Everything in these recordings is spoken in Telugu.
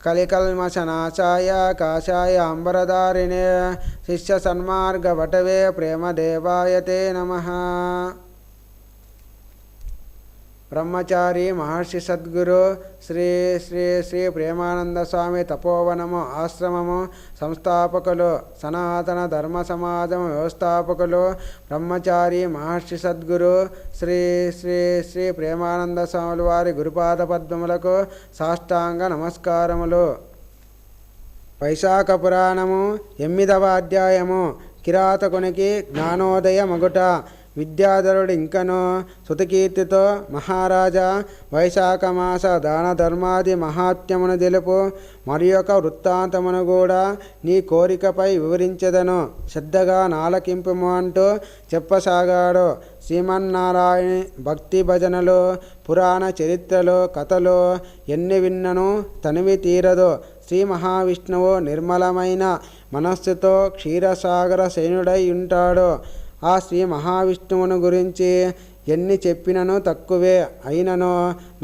కలికల్మషనాశాయ కాషాయ అంబరధారిణే శిష్య సన్మార్గవటవే ప్రేమదేవాయ తే నమః. బ్రహ్మచారి మహర్షి సద్గురు శ్రీ శ్రీ శ్రీ ప్రేమానంద స్వామి తపోవనము ఆశ్రమము సంస్థాపకులు, సనాతన ధర్మ సమాజం వ్యవస్థాపకులు బ్రహ్మచారి మహర్షి సద్గురు శ్రీ శ్రీ శ్రీ ప్రేమానంద స్వాముల వారి గురుపాద పద్మములకు సాష్టాంగ నమస్కారములు. వైశాఖ పురాణము 8వ అధ్యాయము. కిరాతకునికి జ్ఞానోదయ మగుట. విద్యాధరుడు ఇంకనో శృతకీర్తితో మహారాజా, వైశాఖమాస దాన ధర్మాది మహాత్మ్యమును తెలుపు మరి ఒక వృత్తాంతమును కూడా నీ కోరికపై వివరించదను, శ్రద్ధగా నాలకింపుము అంటూ చెప్పసాగాడు. శ్రీమన్నారాయణి భక్తి భజనలు, పురాణ చరిత్రలు, కథలు ఎన్ని విన్నను తనివి తీరదు. శ్రీ మహావిష్ణువు నిర్మలమైన మనస్సుతో క్షీరసాగర శయనుడై ఉంటాడు. ఆ శ్రీ మహావిష్ణువును గురించి ఎన్ని చెప్పినను తక్కువే. అయినను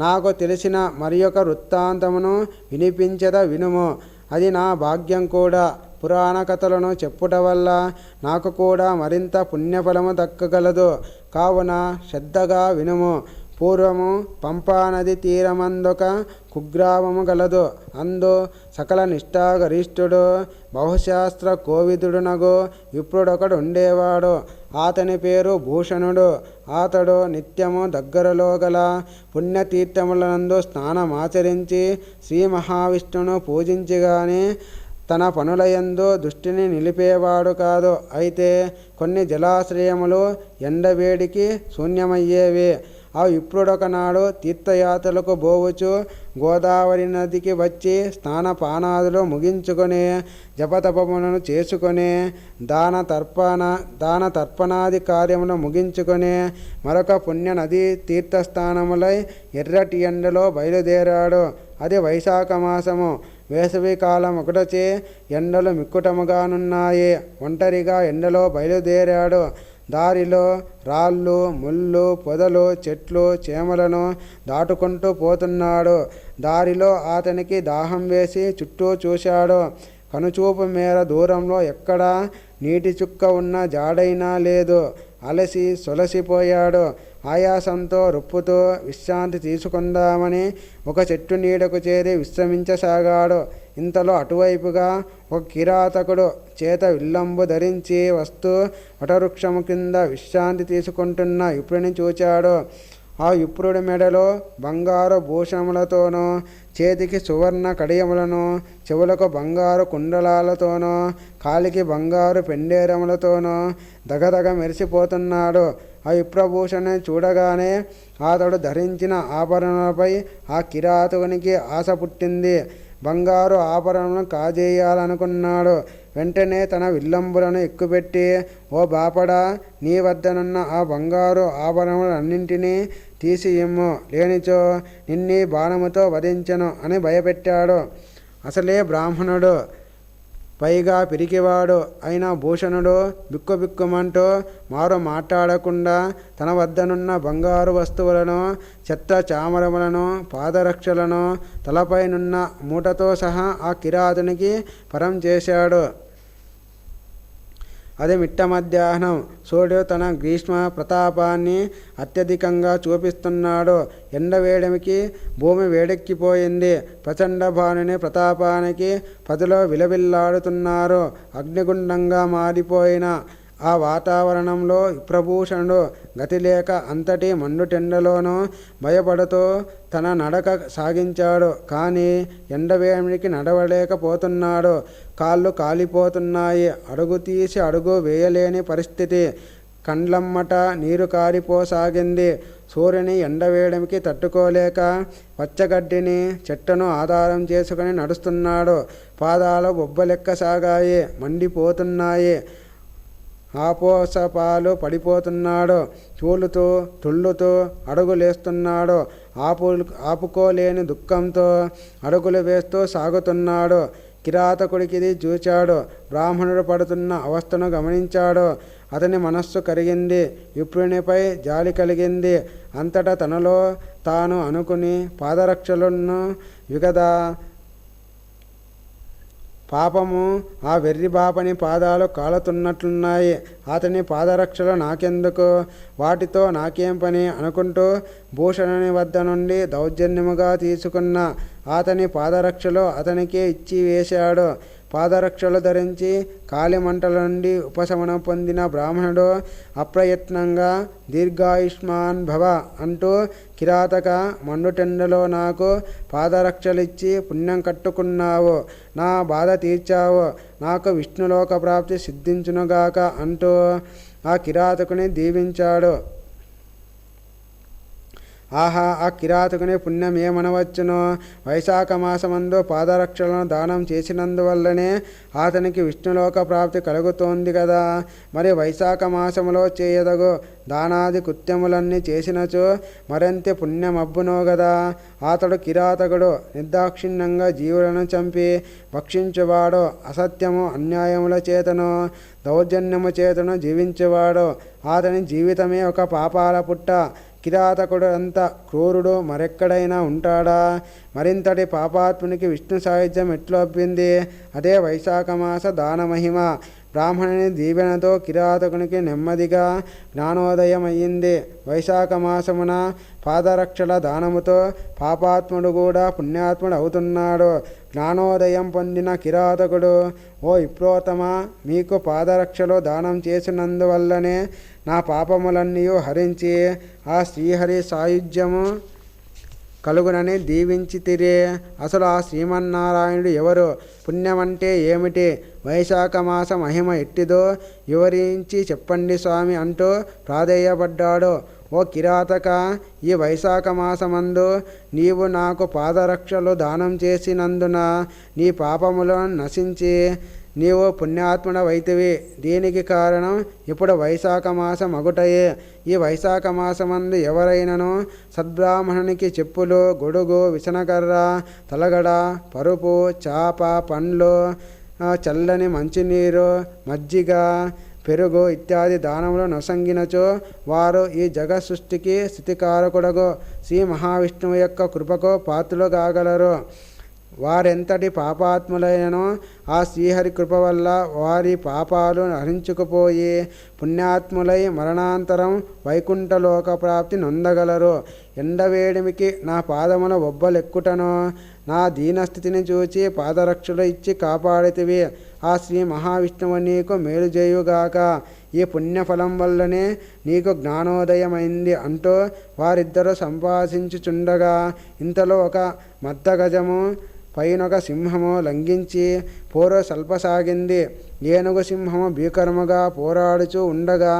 నాకు తెలిసిన మరి ఒక వృత్తాంతమును వినిపించద వినుము. అది నా భాగ్యం కూడా. పురాణ కథలను చెప్పుట వల్ల నాకు కూడా మరింత పుణ్యఫలము దక్కగలదు. కావున శ్రద్ధగా వినుము. పూర్వము పంపానది తీరమందొక కుగ్రామము గలదు. అందు సకల నిష్ఠాగరిష్ఠుడు బహుశాస్త్ర కోవిదుడునగు విప్రుడొకడు ఉండేవాడు. అతని పేరు భూషణుడు. అతడు నిత్యము దగ్గరలో గల పుణ్యతీర్థములందు స్నానమాచరించి శ్రీ మహావిష్ణువును పూజించగానే తన పనులయందు దృష్టిని నిలిపేవాడు కాదు. అయితే కొన్ని జలాశ్రయములు ఎండవేడికి శూన్యమయ్యేవి. ఆ విప్రుడొకనాడు తీర్థయాత్రలకు పోవచ్చు గోదావరి నదికి వచ్చి స్నానపానాదులు ముగించుకొని జపతపములను చేసుకొని దాన తర్పణాది కార్యములు ముగించుకొని మరొక పుణ్య నదీ తీర్థస్థానములై ఎర్రటి ఎండలో బయలుదేరాడు. అది వైశాఖ మాసము. వేసవి కాలం ఒకటచే ఎండలు మిక్కుటముగానున్నాయి. ఒంటరిగా ఎండలో బయలుదేరాడు. దారిలో రాళ్ళు, ముళ్ళు, పొదలు, చెట్లు, చేమలను దాటుకుంటూ పోతున్నాడు. దారిలో అతనికి దాహం వేసి చుట్టూ చూశాడు. కనుచూపు మేర దూరంలో ఎక్కడా నీటి చుక్క ఉన్న జాడైనా లేదు. అలసి సొలసిపోయాడు. ఆయాసంతో రొప్పుతూ విశ్రాంతి తీసుకుందామని ఒక చెట్టు నీడకు చేరి విశ్రమించసాగాడు. ఇంతలో అటువైపుగా ఒక కిరాతకుడు చేత విల్లంబు ధరించి వస్తూ వటవృక్షము కింద విశ్రాంతి తీసుకుంటున్న విప్రుని చూచాడు. ఆ విప్రుడి మెడలో బంగారు భూషణములతోనూ, చేతికి సువర్ణ కడియములను, చెవులకు బంగారు కుండలాలతోనూ, కాలికి బంగారు పెండేరములతోనూ దగదగ మెరిసిపోతున్నాడు. ఆ విప్రభూషణని చూడగానే అతడు ధరించిన ఆభరణలపై ఆ కిరాతకునికి ఆశ పుట్టింది. బంగారు ఆభరణలను కాజేయాలనుకున్నాడు. వెంటనే తన విల్లంబులను ఎక్కుపెట్టి, ఓ బాపడా, నీ వద్దనున్న ఆ బంగారు ఆభరణములన్నింటినీ తీసి ఇమ్ము, లేనిచో నిన్నీ బాణముతో వధించను అని భయపెట్టాడు. అసలే బ్రాహ్మణుడు, పైగా పిరికివాడు అయిన భూషణుడు బిక్కుబిక్కుమంటూ మారు మాట్లాడకుండా తన వద్దనున్న బంగారు వస్తువులను, చెత్త చామరములను, పాదరక్షలను, తలపైనున్న మూటతో సహా ఆ కిరాతునికి పరం చేశాడు. అది మిట్ట మధ్యాహ్నం. సూర్యుడు తన గ్రీష్మ ప్రతాపాన్ని అత్యధికంగా చూపిస్తున్నాడు. ఎండవేడిమికి భూమి వేడెక్కిపోయింది. ప్రచండ భానుని ప్రతాపానికి ప్రజలు విలవిల్లాడుతున్నారు. అగ్నిగుండంగా మారిపోయిన ఆ వాతావరణంలో విప్రభూషణుడు గతిలేక అంతటి మండుటెండలోనూ భయపడుతూ తన నడక సాగించాడు. కానీ ఎండవేడిమికి నడవలేకపోతున్నాడు. కాళ్ళు కాలిపోతున్నాయి. అడుగు తీసి అడుగు వేయలేని పరిస్థితి. కండ్లమ్మట నీరు కారిపోసాగింది. సూర్యుని ఎండవేడిమికి తట్టుకోలేక పచ్చగడ్డిని, చెట్టును ఆధారం చేసుకుని నడుస్తున్నాడు. పాదాలు బొబ్బలెక్కసాగాయి, మండిపోతున్నాయి. ఆపోసపాలు పడిపోతున్నాడు. చూలుతూ తుళ్ళుతూ అడుగులేస్తున్నాడు. ఆపుకోలేని దుఃఖంతో అడుగులు వేస్తూ సాగుతున్నాడు. కిరాతకుడికిది చూచాడు. బ్రాహ్మణుడు పడుతున్న అవస్థను గమనించాడు. అతని మనస్సు కరిగింది. విప్రునిపై జాలి కలిగింది. అంతటా తనలో తాను అనుకుని పాదరక్షలను పాపము ఆ వెర్రి బాపని పాదాలు కాలుతున్నట్లున్నాయి. అతని పాదరక్షలు నాకెందుకు, వాటితో నాకేం పని అనుకుంటూ భూషణుని వద్ద నుండి దౌర్జన్యముగా తీసుకున్న అతని పాదరక్షలు అతనికే ఇచ్చి వేశాడు. పాదరక్షలు ధరించి కాలిమంటల నుండి ఉపశమనం పొందిన బ్రాహ్మణుడు అప్రయత్నంగా దీర్ఘాయుష్మాన్ భవ అంటూ కిరాతక మండుటెండలో నాకు పాదరక్షలిచ్చి పుణ్యం కట్టుకున్నావు, నా బాధ తీర్చావు, నాకు విష్ణులోక ప్రాప్తి సిద్ధించునుగాక అంటూ ఆ కిరాతకుని దీవించాడు. ఆహా, ఆ కిరాతకుని పుణ్యం ఏమనవచ్చును. వైశాఖ మాసమందు పాదరక్షలను దానం చేసినందువల్లనే అతనికి విష్ణులోక ప్రాప్తి కలుగుతోంది కదా. మరి వైశాఖ మాసములో చేయదగు దానాది కృత్యములన్నీ చేసినచో మరింత పుణ్యమబ్బునో గదా. అతడు కిరాతకుడు, నిర్దాక్షిణ్యంగా జీవులను చంపి భక్షించువాడు, అసత్యము అన్యాయముల చేతను దౌర్జన్యము చేతను జీవించేవాడు. అతని జీవితమే ఒక పాపాల పుట్ట. కిరాతకుడు అంత క్రూరుడు మరెక్కడైనా ఉంటాడా? మరింతటి పాపాత్మునికి విష్ణు సాయుధ్యం ఎట్లు అబ్బింది? అదే వైశాఖ మాస దానమహిమ. బ్రాహ్మణుని దీవెనతో కిరాతకునికి నెమ్మదిగా జ్ఞానోదయం అయ్యింది. వైశాఖ మాసమున పాదరక్షల దానముతో పాపాత్ముడు కూడా పుణ్యాత్ముడు అవుతున్నాడు. జ్ఞానోదయం పొందిన కిరాతకుడు, ఓ విప్రోత్తమ, మీకు పాదరక్షలు దానం చేసినందువల్లనే నా పాపములన్నీ హరించి ఆ శ్రీహరి సాయుధ్యము కలుగునని దీవించితిరే. అసలు ఆ శ్రీమన్నారాయణుడు ఎవరు? పుణ్యమంటే ఏమిటి? వైశాఖ మాస మహిమ ఎట్టిదో వివరించి చెప్పండి స్వామి అంటూ ప్రాధేయపడ్డాడు. ఓ కిరాతక, ఈ వైశాఖ మాసమందు నీవు నాకు పాదరక్షలు దానం చేసినందున నీ పాపములను నశించి నీవు పుణ్యాత్ముడవైతివి. దీనికి కారణం ఇప్పుడు వైశాఖ మాసం అగుటయే. ఈ వైశాఖ మాసమందు ఎవరైనను సద్బ్రాహ్మణునికి చెప్పులు, గొడుగు, విసనకర్ర, తలగడ, పరుపు, చాప, పండ్లు, చల్లని మంచినీరు, మజ్జిగ, పెరుగు ఇత్యాది దానములు నొసంగినచో వారు ఈ జగత్ సృష్టికి స్థితికారకుడగు శ్రీ మహావిష్ణువు యొక్క కృపకు పాత్రులు కాగలరు. వారెంతటి పాపాత్ములైనను ఆ శ్రీహరి కృప వల్ల వారి పాపాలు హరించుకుపోయి పుణ్యాత్ములై మరణాంతరం వైకుంఠలోక ప్రాప్తి నొందగలరు. ఎండవేడిమికి నా పాదముల ఒబ్బలెక్కుటను నా దీనస్థితిని చూచి పాదరక్షలు ఇచ్చి కాపాడితివి. ఆ శ్రీ మహావిష్ణువు నీకు మేలు చేయుగాక. ఈ పుణ్యఫలం వల్లనే నీకు జ్ఞానోదయమైంది అంటూ వారిద్దరూ సంభాషించుచుండగా ఇంతలో ఒక మద్దగజము పైనొక సింహము లంఘించి పోరు సల్పసాగింది. ఏనుగు సింహము భీకరముగా పోరాడుచూ ఉండగా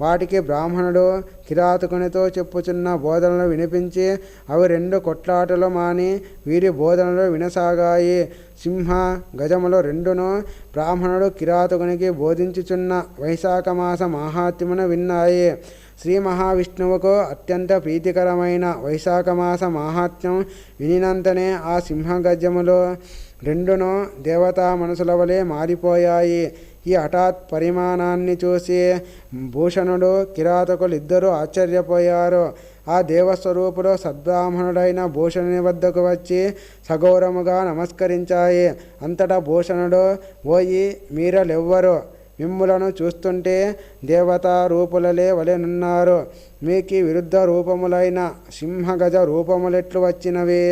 వాటికి బ్రాహ్మణుడు కిరాతకునితో చెప్పుచున్న బోధనలు వినిపించి అవి రెండు కొట్లాటలు మాని వీరి బోధనలు వినసాగాయి. సింహ గజములు రెండును బ్రాహ్మణుడు కిరాతకునికి బోధించుచున్న వైశాఖ మాస మాహాత్మ్యమును విన్నాయి. శ్రీ మహావిష్ణువుకు అత్యంత ప్రీతికరమైన వైశాఖ మాస మాహాత్మ్యం వినినంతనే ఆ సింహగజములు రెండును దేవతా మనసుల వలె మారిపోయాయి. ఈ హఠాత్ పరిమాణాన్ని చూసి భూషణుడు, కిరాతకులు ఇద్దరూ ఆశ్చర్యపోయారు. ఆ దేవస్వరూపుడు సద్బ్రాహ్మణుడైన భూషణుని వద్దకు వచ్చి సగౌరముగా నమస్కరించాయి. అంతటా భూషణుడు, ఓయి మీరలెవ్వరు? మిమ్ములను చూస్తుంటే దేవతా రూపులలే వలెనున్నారు. మీకు విరుద్ధ రూపములైన సింహగజ రూపములెట్లు వచ్చినవి?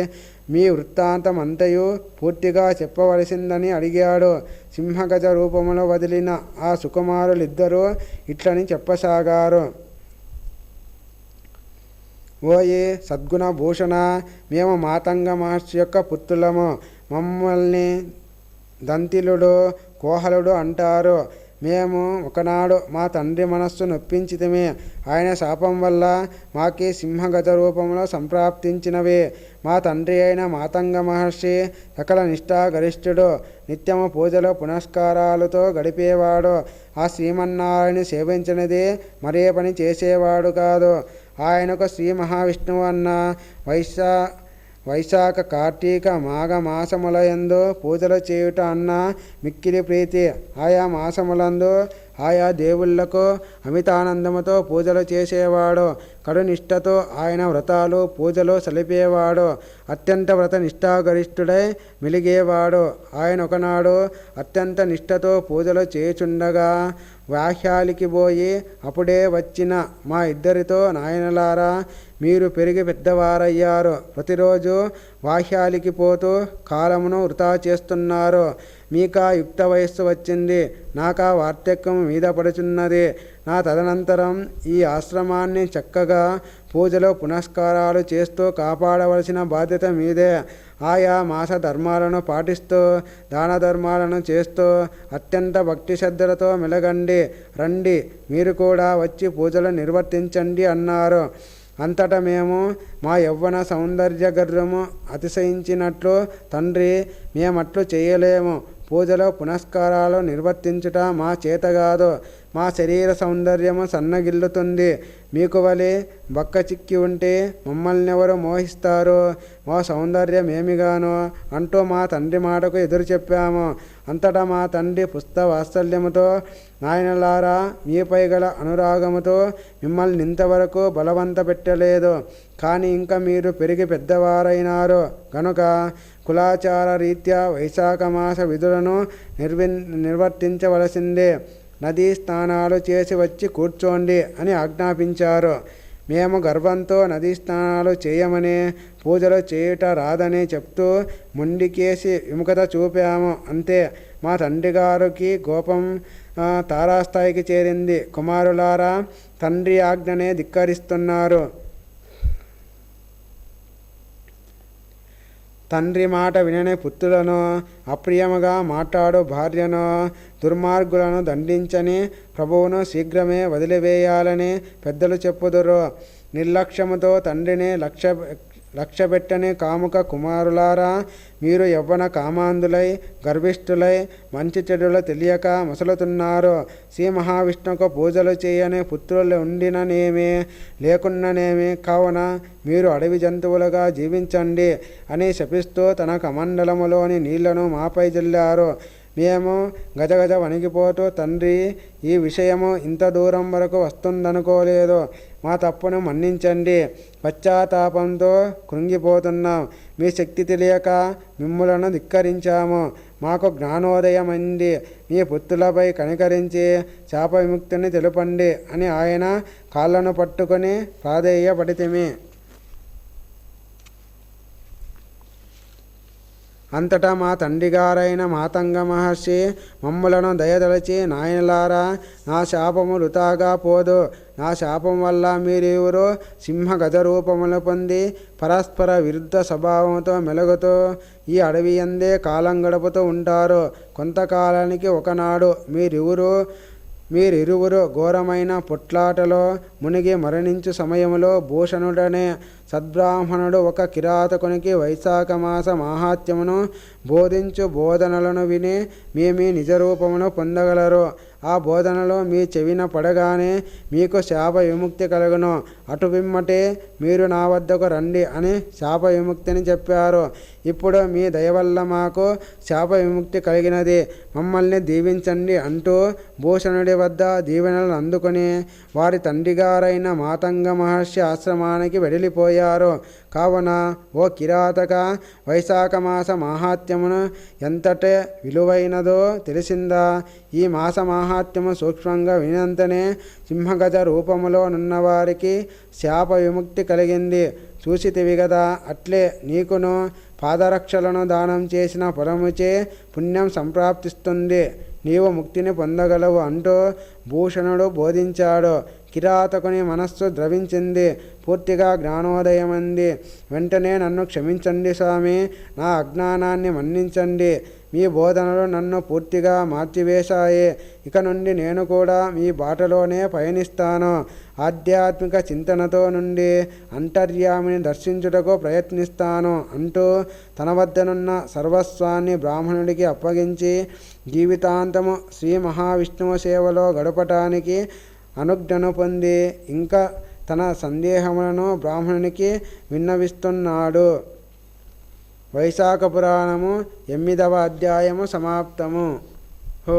మీ వృత్తాంతం అంతయు పూర్తిగా చెప్పవలసిందని అడిగాడు. సింహగజ రూపములో వదిలిన ఆ సుకుమారులిద్దరూ ఇట్లని చెప్పసాగారు. ఓయే సద్గుణ భూషణ, మేము మాతంగ మహర్షి యొక్క పుత్రులము. మమ్మల్ని దంతిలుడు, కోహలుడు అంటారు. మేము ఒకనాడు మా తండ్రి మనస్సు నొప్పించితిమి. ఆయన శాపం వల్ల మాకి సింహగజ రూపంలో సంప్రాప్తించినవి. మా తండ్రి అయిన మాతంగ మహర్షి సకల నిష్ఠాగరిష్ఠుడు, నిత్యము పూజలు పునస్కారాలతో గడిపేవాడు. ఆ శ్రీమన్నారాయణని సేవించినది మరే పని చేసేవాడు కాదు. ఆయనకు శ్రీ మహావిష్ణువు అన్న వైశాఖ, కార్తీక, మాఘ మాసములయందు పూజలు చేయుట అన్న మిక్కిలి ప్రీతి. ఆయా మాసములందు ఆయా దేవుళ్లకు అమితానందముతో పూజలు చేసేవాడు. కడునిష్టతో ఆయన వ్రతాలు పూజలు సలిపేవాడు. అత్యంత వ్రత నిష్ఠాగరిష్ఠుడై మెలిగేవాడు. ఆయన ఒకనాడు అత్యంత నిష్ఠతో పూజలు చేయుచుండగా వ్యాహ్యాలికి పోయి అప్పుడే వచ్చిన మా ఇద్దరితో, నాయనలారా, మీరు పెరిగి పెద్దవారయ్యారు. ప్రతిరోజు వాహ్యాలికి పోతూ కాలమును వృధా చేస్తున్నారు. మీకా యుక్త వయస్సు వచ్చింది, నాకా వార్ధక్యం మీద పడుచున్నది. నా తదనంతరం ఈ ఆశ్రమాన్ని చక్కగా పూజలు పునస్కారాలు చేస్తూ కాపాడవలసిన బాధ్యత మీదే. ఆయా మాస ధర్మాలను పాటిస్తూ దాన ధర్మాలను చేస్తూ అత్యంత భక్తి శ్రద్ధలతో మెలగండి. రండి, మీరు కూడా వచ్చి పూజలు నిర్వర్తించండి అన్నారు. అంతటా మేము మా యవ్వన సౌందర్య గర్వము అతిశయించినట్లు, తండ్రి, మేమట్లు చేయలేము. పూజలో పునస్కారాలు నిర్వర్తించుట మా చేతగాదు. మా శరీర సౌందర్యము సన్నగిల్లుతుంది. మీకు వలె బక్క చిక్కి ఉంటే మమ్మల్నెవరు మోహిస్తారు? మా సౌందర్యం ఏమిగాను అంటూ మా తండ్రి మాటకు ఎదురు చెప్పాము. అంతటా మా తండ్రి పుస్త వాత్సల్యముతో, నాయనలారా, మీపై గల అనురాగముతో మిమ్మల్ని ఇంతవరకు బలవంత పెట్టలేదు. కానీ ఇంకా మీరు పెరిగి పెద్దవారైనారు గనుక కులాచార రీత్యా వైశాఖ మాస విధులను నిర్వర్తించవలసిందే. నదీ స్నానాలు చేసి వచ్చి కూర్చోండి అని ఆజ్ఞాపించారు. మేము గర్వంతో నదీ స్నానాలు చేయమని, పూజలు చేయుట రాదని చెప్తూ ముండికేసి విముఖత చూపాము. అంతే. మా తండ్రి గారికి కోపం తారాస్థాయికి చేరింది. కుమారులారా, తండ్రి ఆజ్ఞనే ధిక్కరిస్తున్నారు. తండ్రి మాట వినని పుత్రులను, అప్రియముగా మాట్లాడు భార్యను, దుర్మార్గులను దండించని ప్రభువును శీఘ్రమే వదిలివేయాలని పెద్దలు చెప్పుదురు. నిర్లక్ష్యముతో తండ్రిని లక్ష్యపెట్టని కాముక కుమారులారా, మీరు యవ్వన కామాంధులై గర్విష్ఠులై మంచి చెడులు తెలియక మసలుతున్నారు. శ్రీ మహావిష్ణువుకు పూజలు చేయని పుత్రులు ఉండిననేమి లేకున్ననేమి, కావున మీరు అడవి జంతువులుగా జీవించండి అని శపిస్తూ తన కమండలములోని నీళ్లను మాపై జల్లారు. మేము గజగజ వణికిపోతూ, తండ్రి, ఈ విషయము ఇంత దూరం వరకు వస్తుందనుకోలేదు. మా తప్పును మన్నించండి. పశ్చాత్తాపంతో కృంగిపోతున్నాం. మీ శక్తి తెలియక మిమ్ములను ధిక్కరించాము. మాకు జ్ఞానోదయమైంది. మీ పుత్రులపై కనికరించి శాప విముక్తిని తెలుపండి అని ఆయన కాళ్ళను పట్టుకొని ప్రాధేయపడితిమి. అంతటా మా తండ్రిగారైన మాతంగ మహర్షి మమ్ములను దయదలచి, నాయనలారా, నా శాపము వృథాగా పోదు. నా శాపం వల్ల మీరెవరు సింహ గజ రూపములు పొంది పరస్పర విరుద్ధ స్వభావంతో మెలుగుతూ ఈ అడవి యందే కాలం గడుపుతూ ఉంటారు. కొంతకాలానికి ఒకనాడు మీరిరువురు ఘోరమైన పొట్లాటలో మునిగి మరణించు సమయంలో భూషణుడనే సద్బ్రాహ్మణుడు ఒక కిరాతకునికి వైశాఖ మాస మాహాత్మ్యమును బోధించు బోధనలను విని మీ నిజరూపమును పొందగలరు. ఆ బోధనలో మీ చెవిన పడగానే మీకు శాప విముక్తి కలుగును. అటు పిమ్మటే మీరు నా వద్దకు రండి అని శాప విముక్తిని చెప్పారు. ఇప్పుడు మీ దయవల్ల మాకు శాప విముక్తి కలిగినది. మమ్మల్ని దీవించండి అంటూ భూషణుడి వద్ద దీవెనలను అందుకొని వారి తండ్రిగారైన మాతంగ మహర్షి ఆశ్రమానికి వెడలిపోయారు. కావున ఓ కిరాతక, వైశాఖ మాస మాహాత్మ్యమును ఎంతటే విలువైనదో తెలిసిందా? ఈ మాస మాహాత్మ్యము సూక్ష్మంగా వినంతనే సింహగజ రూపములో నున్నవారికి శాప విముక్తి కలిగింది. చూసితివి గదా, అట్లే నీకును పాదరక్షలను దానం చేసిన ఫలముచే పుణ్యం సంప్రాప్తిస్తుంది. నీవు ముక్తిని పొందగలవు అంటూ భూషణుడు బోధించాడు. కిరాతకుని మనస్సు ద్రవించింది. పూర్తిగా జ్ఞానోదయమంది. వెంటనే నన్ను క్షమించండి స్వామి, నా అజ్ఞానాన్ని మన్నించండి. మీ బోధనలు నన్ను పూర్తిగా మార్చివేశాయి. ఇక నుండి నేను కూడా మీ బాటలోనే పయనిస్తాను. ఆధ్యాత్మిక చింతనతో నుండి అంతర్యామిని దర్శించుటకు ప్రయత్నిస్తాను అంటూ తన వద్దనున్న సర్వస్వాన్ని బ్రాహ్మణుడికి అప్పగించి జీవితాంతము శ్రీ మహావిష్ణువు సేవలో గడపటానికి అనుజ్ఞను పొంది ఇంకా తన సందేహములను బ్రాహ్మణునికి విన్నవిస్తున్నాడు. వైశాఖ పురాణము 8వ అధ్యాయము సమాప్తము. హో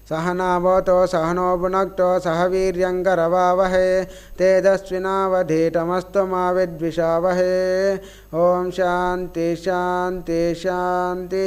सहनावतो सहनो भुनक्तो सह वीर्यङ्करवावहै तेजस्विनावधीतमस्तु मा विद्विषावहै। ओम शांति शांति शांति।